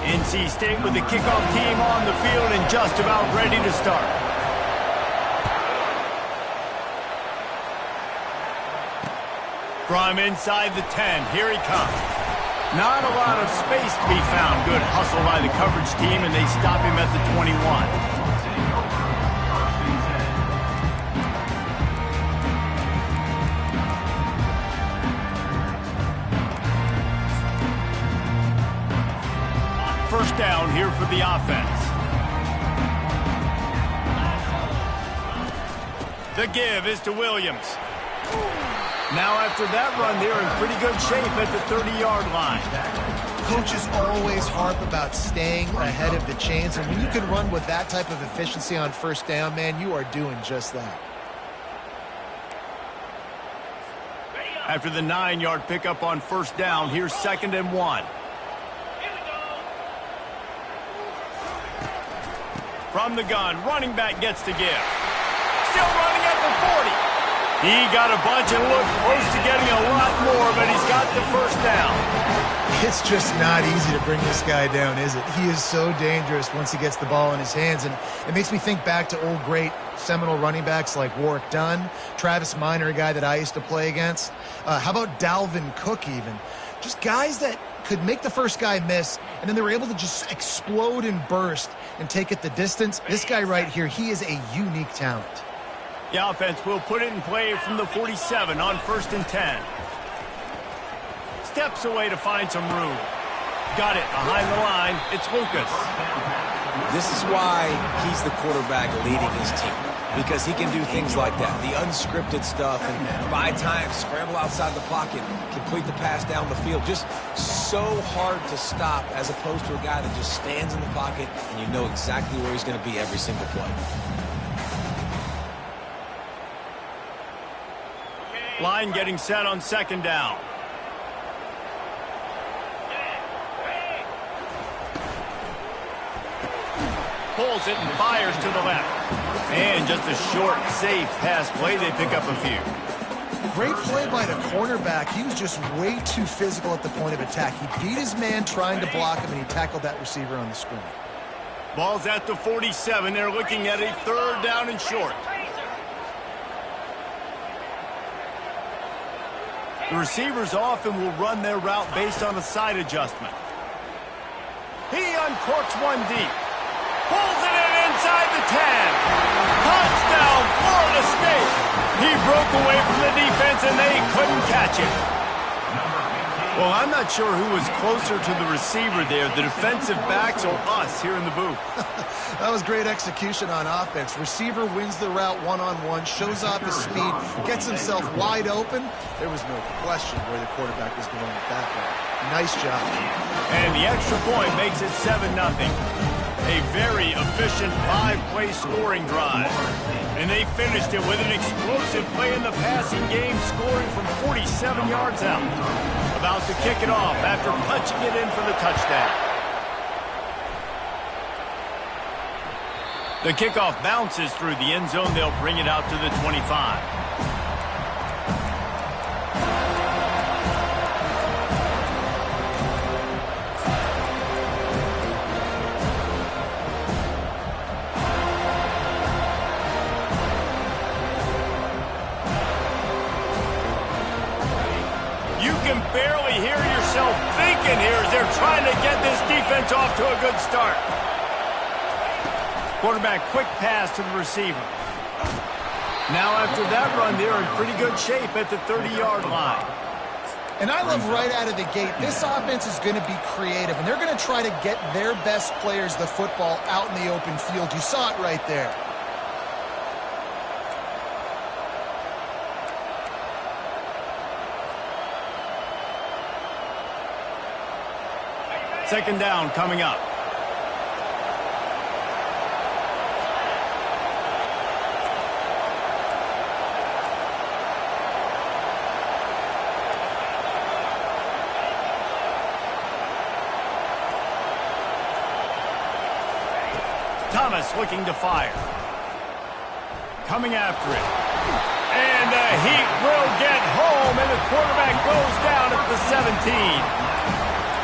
NC State with the kickoff team on the field and just about ready to start. From inside the 10, here he comes. Not a lot of space to be found. Good hustle by the coverage team, and they stop him at the 21. First down here for the offense. The give is to Williams. Now after that run, they're in pretty good shape at the 30-yard line. Coaches always harp about staying ahead of the chains, and when you can run with that type of efficiency on first down, man, you are doing just that. After the 9-yard pickup on first down, here's 2nd and 1. From the gun, running back gets to give. Still running at the 40. He got a bunch and looked close to getting a lot more, but he's got the first down. It's just not easy to bring this guy down, is it? He is so dangerous once he gets the ball in his hands, and it makes me think back to old great Seminole running backs like Warwick Dunn, Travis Minor, a guy that I used to play against. How about Dalvin Cook even? Just guys that could make the first guy miss, and then they were able to just explode and burst and take it the distance. This guy right here, he is a unique talent. The offense will put it in play from the 47 on 1st and 10. Steps away to find some room. Got it behind the line. It's Lucas. This is why he's the quarterback leading his team, because he can do things like that, the unscripted stuff, and buy time, scramble outside the pocket, complete the pass down the field. Just so hard to stop as opposed to a guy that just stands in the pocket and you know exactly where he's going to be every single play. Line getting set on 2nd down. Pulls it and fires to the left. And just a short, safe pass play. They pick up a few. Great play by the cornerback. He was just way too physical at the point of attack. He beat his man trying to block him, and he tackled that receiver on the screen. Ball's at the 47. They're looking at a 3rd down and short. The receivers often will run their route based on a side adjustment. He uncorks one deep. Pulls it in inside the 10. Touchdown, Florida State. He broke away from the defense and they couldn't catch him. Well, I'm not sure who was closer to the receiver there, the defensive backs or us here in the booth. That was great execution on offense. Receiver wins the route one-on-one, shows off his speed, gets himself wide open. There was no question where the quarterback was going with that ball. Nice job. And the extra point makes it 7-0. A very efficient 5-play scoring drive. And they finished it with an explosive play in the passing game, scoring from 47 yards out. About to kick it off after punching it in for the touchdown. The kickoff bounces through the end zone. They'll bring it out to the 25. Barely hear yourself thinking here as they're trying to get this defense off to a good start. Quarterback quick pass to the receiver. Now after that run, they're in pretty good shape at the 30-yard line. And I love right out of the gate, this offense is going to be creative, and they're going to try to get their best players the football out in the open field. You saw it right there. Second down coming up. Thomas looking to fire. Coming after it. And the heat will get home, and the quarterback goes down at the 17.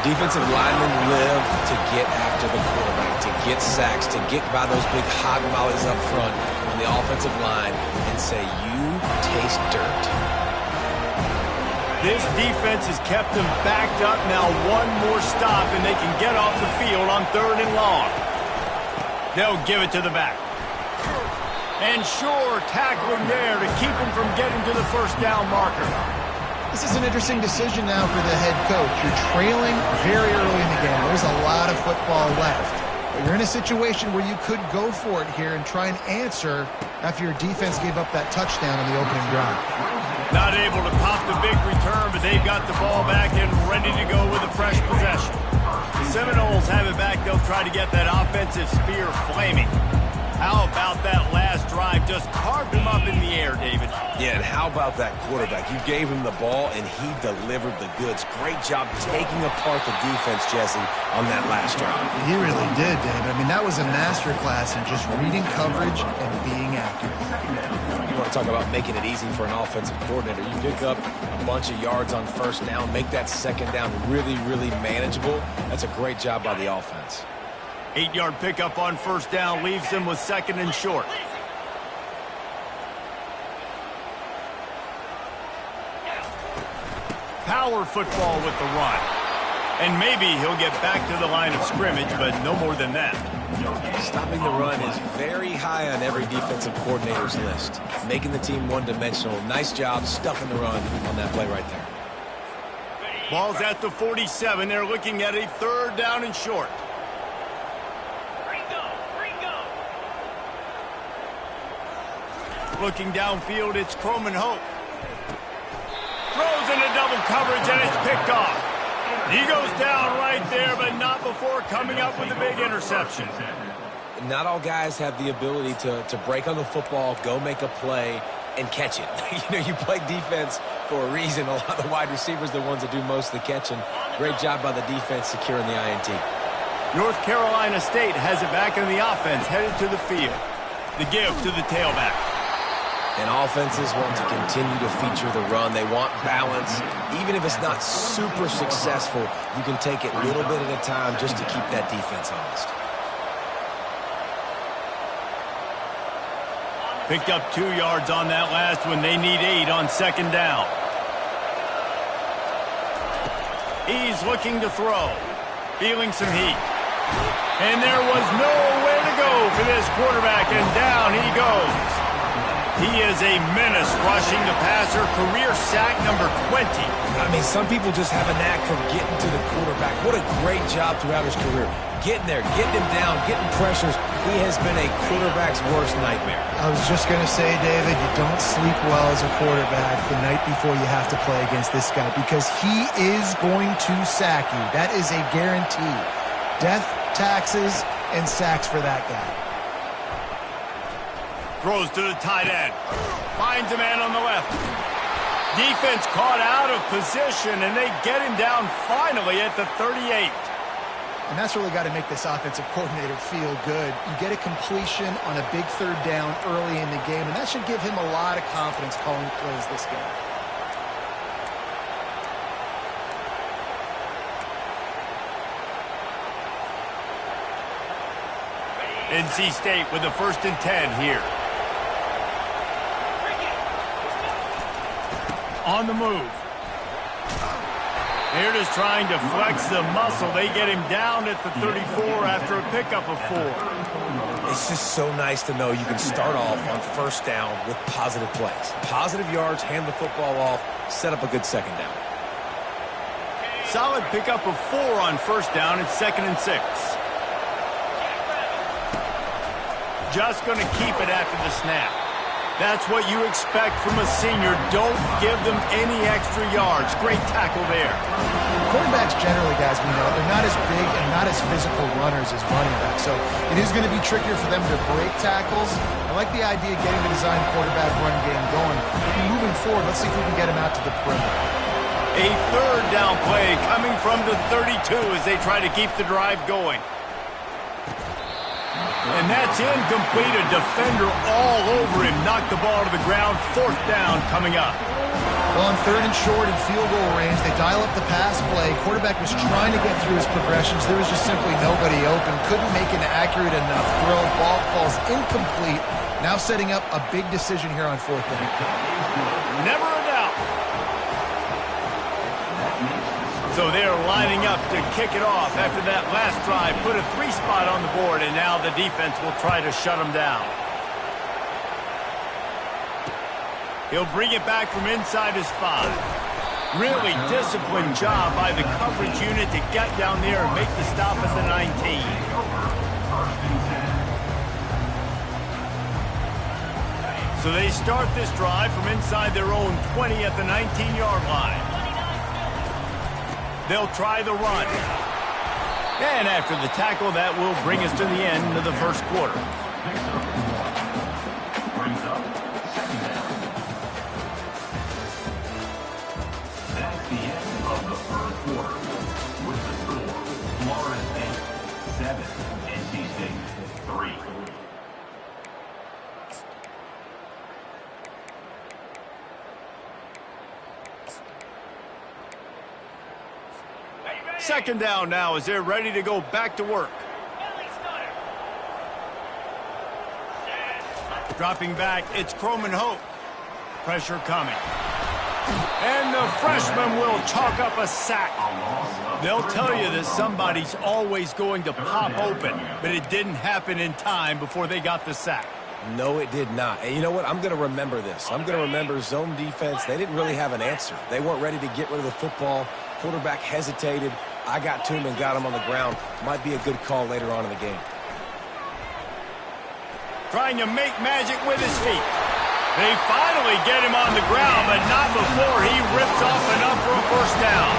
Defensive linemen live to get after the quarterback, to get sacks, to get by those big hog mollies up front on the offensive line and say, you taste dirt. This defense has kept them backed up. Now one more stop, and they can get off the field on 3rd and long. They'll give it to the back. And sure, tackling there to keep him from getting to the first down marker. This is an interesting decision now for the head coach. You're trailing very early in the game. There's a lot of football left. But you're in a situation where you could go for it here and try and answer after your defense gave up that touchdown on the opening drive. Not able to pop the big return, but they've got the ball back and ready to go with a fresh possession. The Seminoles have it back. They'll try to get that offensive spear flaming. How about that last drive? Just carved him up in the air, David. Yeah, and how about that quarterback? You gave him the ball, and he delivered the goods. Great job taking apart the defense, Jesse, on that last drive. He really did, David. I mean, that was a masterclass in just reading coverage and being accurate. You want to talk about making it easy for an offensive coordinator. You pick up a bunch of yards on first down, make that second down really, really manageable. That's a great job by the offense. 8-yard pickup on first down leaves them with 2nd and short. Power football with the run. And maybe he'll get back to the line of scrimmage, but no more than that. Stopping the run is very high on every defensive coordinator's list. Making the team one-dimensional. Nice job stuffing the run on that play right there. Ball's at the 47. They're looking at a 3rd down and short. Looking downfield, it's Croman Hope. Throws into double coverage, and it's picked off. He goes down right there, but not before coming up with a big interception. Not all guys have the ability to break on the football, go make a play, and catch it. You play defense for a reason. A lot of the wide receivers are the ones that do most of the catching. Great job by the defense securing the INT. North Carolina State has it back in the offense, headed to the field. The give to the tailback. And offenses want to continue to feature the run. They want balance. Even if it's not super successful, you can take it little bit at a time just to keep that defense honest. Picked up 2 yards on that last one. They need 8 on 2nd down. He's looking to throw. Feeling some heat. And there was nowhere to go for this quarterback, and down he goes. He is a menace rushing the passer. Career sack number 20. I mean, some people just have a knack for getting to the quarterback. What a great job throughout his career. Getting there, getting him down, getting pressures. He has been a quarterback's worst nightmare. I was just going to say, David, you don't sleep well as a quarterback the night before you have to play against this guy because he is going to sack you. That is a guarantee. Death, taxes, and sacks for that guy. Throws to the tight end. Finds a man on the left. Defense caught out of position, and they get him down finally at the 38. And that's really got to make this offensive coordinator feel good. You get a completion on a big 3rd down early in the game, and that should give him a lot of confidence calling plays this game. NC State with the 1st and 10 here. On the move. They're just trying to flex the muscle. They get him down at the 34 after a pickup of 4. It's just so nice to know you can start off on first down with positive plays. Positive yards, hand the football off, set up a good 2nd down. Solid pickup of 4 on first down. It's 2nd and 6. Just going to keep it after the snap. That's what you expect from a senior. Don't give them any extra yards. Great tackle there. Quarterbacks generally, guys, we know, they're not as big and not as physical runners as running backs. So it is going to be trickier for them to break tackles. I like the idea of getting the design quarterback run game going. Moving forward, let's see if we can get him out to the perimeter. A 3rd down play coming from the 32 as they try to keep the drive going. And that's incomplete. A defender all over him. Knocked the ball to the ground. 4th down coming up. Well, on 3rd and short in field goal range, they dial up the pass play. Quarterback was trying to get through his progressions. There was just simply nobody open. Couldn't make an accurate enough throw. Ball falls incomplete. Now setting up a big decision here on 4th down. Never a doubt. So they're lining up to kick it off after that last drive. Put a 3 spot on the board, and now the defense will try to shut them down. He'll bring it back from inside his 5. Really disciplined job by the coverage unit to get down there and make the stop at the 19. So they start this drive from inside their own 20 at the 19-yard line. They'll try the run. And after the tackle, that will bring us to the end of the first quarter. Second down now as they're ready to go back to work. Dropping back, it's Croman Hope. Pressure coming. And the freshman will chalk up a sack. They'll tell you that somebody's always going to pop open, but it didn't happen in time before they got the sack. No, it did not. And you know what? I'm going to remember this. I'm going to remember zone defense. They didn't really have an answer. They weren't ready to get rid of the football. Quarterback hesitated. I got to him and got him on the ground. Might be a good call later on in the game. Trying to make magic with his feet. They finally get him on the ground, but not before he rips off enough for a first down.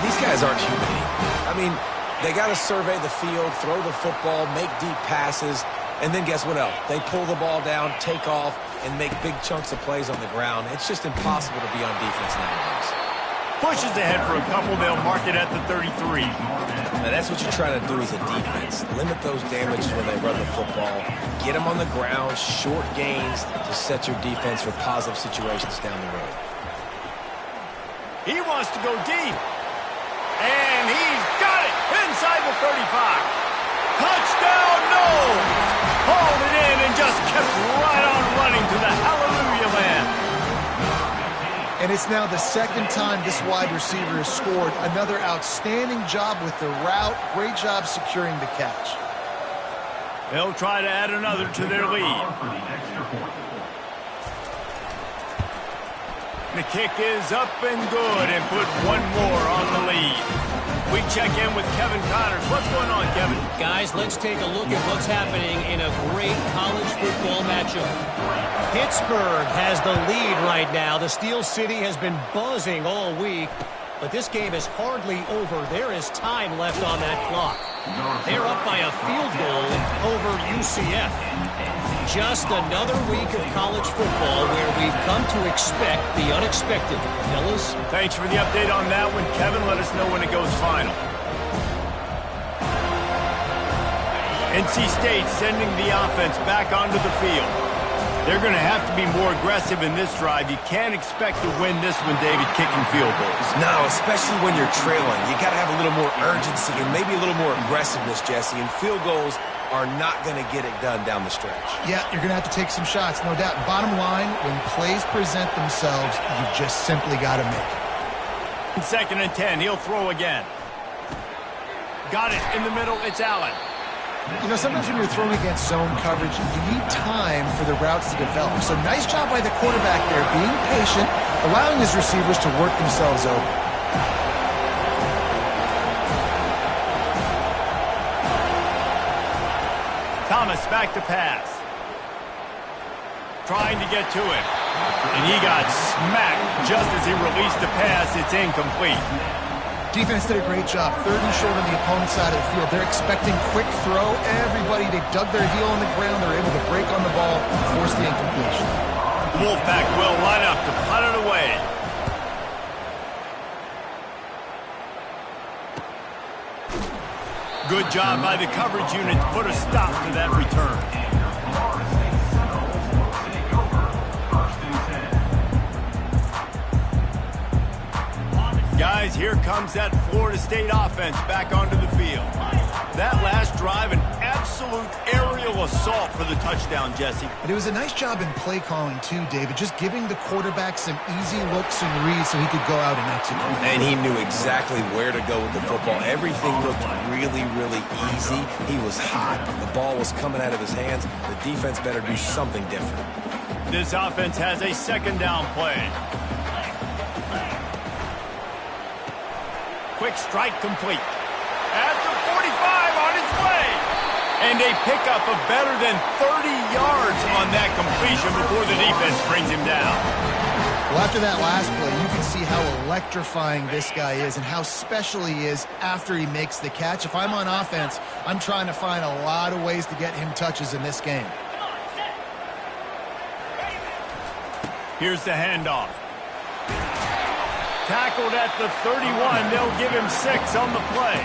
These guys aren't human. I mean, they got to survey the field, throw the football, make deep passes, and then guess what else? They pull the ball down, take off, and make big chunks of plays on the ground. It's just impossible to be on defense nowadays. Pushes ahead for a couple. They'll mark it at the 33. Now, that's what you try to do as a defense. Limit those damages when they run the football. Get them on the ground, short gains to set your defense for positive situations down the road. He wants to go deep. And he's got it inside the 35. Touchdown, no! Hauled it in and just kept right on running to the hallelujah land. And it's now the second time this wide receiver has scored. Another outstanding job with the route. Great job securing the catch. They'll try to add another to their lead. The kick is up and good and put one more on the lead. We check in with Kevin Connors. What's going on, Kevin? Guys, let's take a look at what's happening in a great college football matchup. Pittsburgh has the lead right now. The Steel City has been buzzing all week, but this game is hardly over. There is time left on that clock. They're up by a field goal over UCF. Just another week of college football where we've come to expect the unexpected. Fellas? Thanks for the update on that one, Kevin. Let us know when it goes final. NC State sending the offense back onto the field. They're going to have to be more aggressive in this drive. You can't expect to win this one, David, kicking field goals. No, especially when you're trailing. You got to have a little more urgency and maybe a little more aggressiveness, Jesse. And field goals are not going to get it done down the stretch. Yeah, you're going to have to take some shots, no doubt. Bottom line, when plays present themselves, you just simply got to make it. 2nd and 10, he'll throw again. Got it in the middle, it's Allen. You know, sometimes when you're throwing against zone coverage, you need time for the routes to develop. So nice job by the quarterback there, being patient, allowing his receivers to work themselves over. Thomas back to pass. Trying to get to him. And he got smacked just as he released the pass. It's incomplete. Defense did a great job. 3rd and short on the opponent's side of the field. They're expecting quick throw. Everybody, they dug their heel on the ground. They're able to break on the ball and force the incompletion. Wolfpack will line up to punt it away. Good job by the coverage unit to put a stop to that return. guys, here comes that Florida State offense back onto the field. That last drive, an absolute aerial assault for the touchdown, Jesse. But it was a nice job in play calling too, David, just giving the quarterback some easy looks and reads so he could go out and execute. And he knew exactly where to go with the football. Everything looked really, really easy. He was hot. The ball was coming out of his hands. The defense better do something different. This offense has a second down play. Quick strike complete. At the 45 on its way. And a pickup of better than 30 yards on that completion before the defense brings him down. Well, after that last play, you can see how electrifying this guy is and how special he is after he makes the catch. If I'm on offense, I'm trying to find a lot of ways to get him touches in this game. Here's the handoff. Tackled at the 31. They'll give him 6 on the play.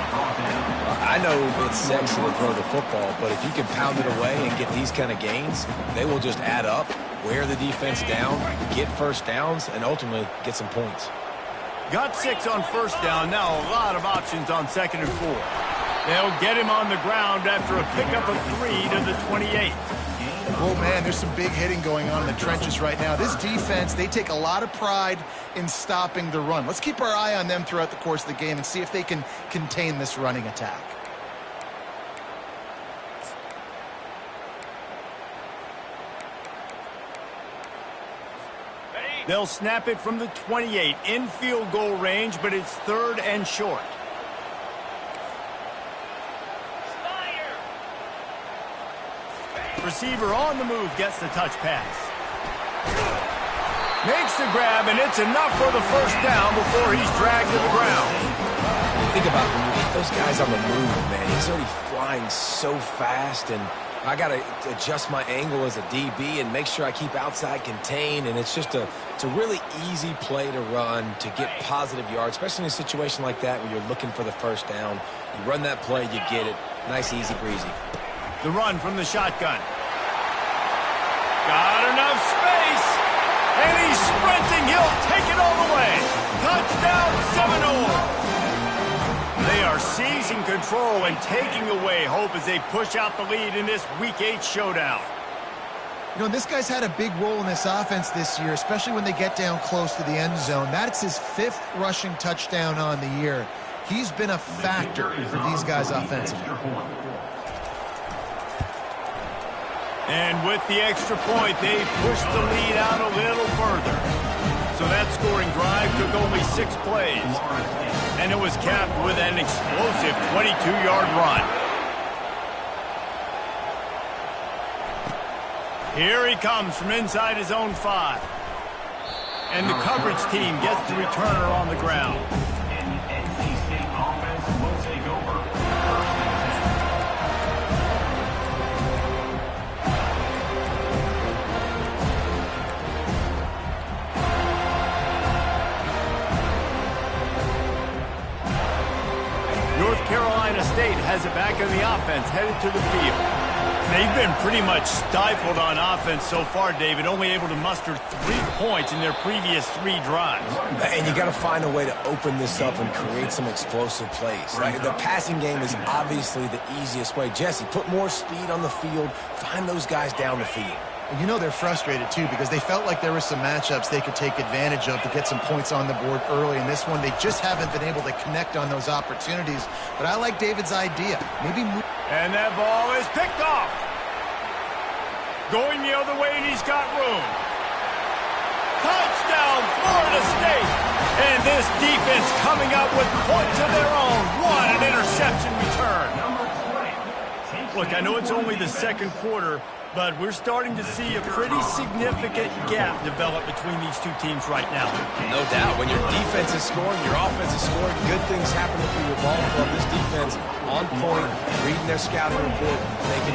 I know it's sexy to throw the football, but if you can pound it away and get these kind of gains, they will just add up, wear the defense down, get first downs, and ultimately get some points. Got 6 on first down. Now a lot of options on 2nd and 4. They'll get him on the ground after a pickup of 3 to the 28. Oh, man, there's some big hitting going on in the trenches right now. This defense, they take a lot of pride in stopping the run. Let's keep our eye on them throughout the course of the game and see if they can contain this running attack. They'll snap it from the 28 in field goal range, but it's 3rd and short. Receiver on the move gets the touch pass. Makes the grab, and it's enough for the first down before he's dragged to the ground. Think about when you get those guys on the move, man. He's already flying so fast, and I got to adjust my angle as a DB and make sure I keep outside contained, and it's a really easy play to run to get positive yards, especially in a situation like that where you're looking for the first down. You run that play, you get it. Nice, easy breezy. The run from the shotgun. Got enough space, and he's sprinting. He'll take it all the way. Touchdown, Seminole. They are seizing control and taking away hope as they push out the lead in this Week 8 showdown. You know, this guy's had a big role in this offense this year, especially when they get down close to the end zone. That's his 5th rushing touchdown on the year. He's been a factor for these guys offensively. And with the extra point, they pushed the lead out a little further. So that scoring drive took only 6 plays. And it was capped with an explosive 22-yard run. Here he comes from inside his own 5. And the coverage team gets the returner on the ground. North Carolina State has it back in the offense, headed to the field. They've been pretty much stifled on offense so far, David, only able to muster 3 points in their previous 3 drives. And you got to find a way to open this up and create some explosive plays. Right? The passing game is obviously the easiest way. Jesse, put more speed on the field. Find those guys down the field. And you know they're frustrated, too, because they felt like there were some matchups they could take advantage of to get some points on the board early. In this one, they just haven't been able to connect on those opportunities. But I like David's idea. Maybe move. And that ball is picked off. Going the other way, and he's got room. Touchdown, Florida State. And this defense coming up with points of their own. What an interception return. Look, I know it's only the 2nd quarter, but we're starting to see a pretty significant gap develop between these 2 teams right now. No doubt. When your defense is scoring, your offense is scoring, good things happen for your ball club. This defense on point, reading their scouting report, making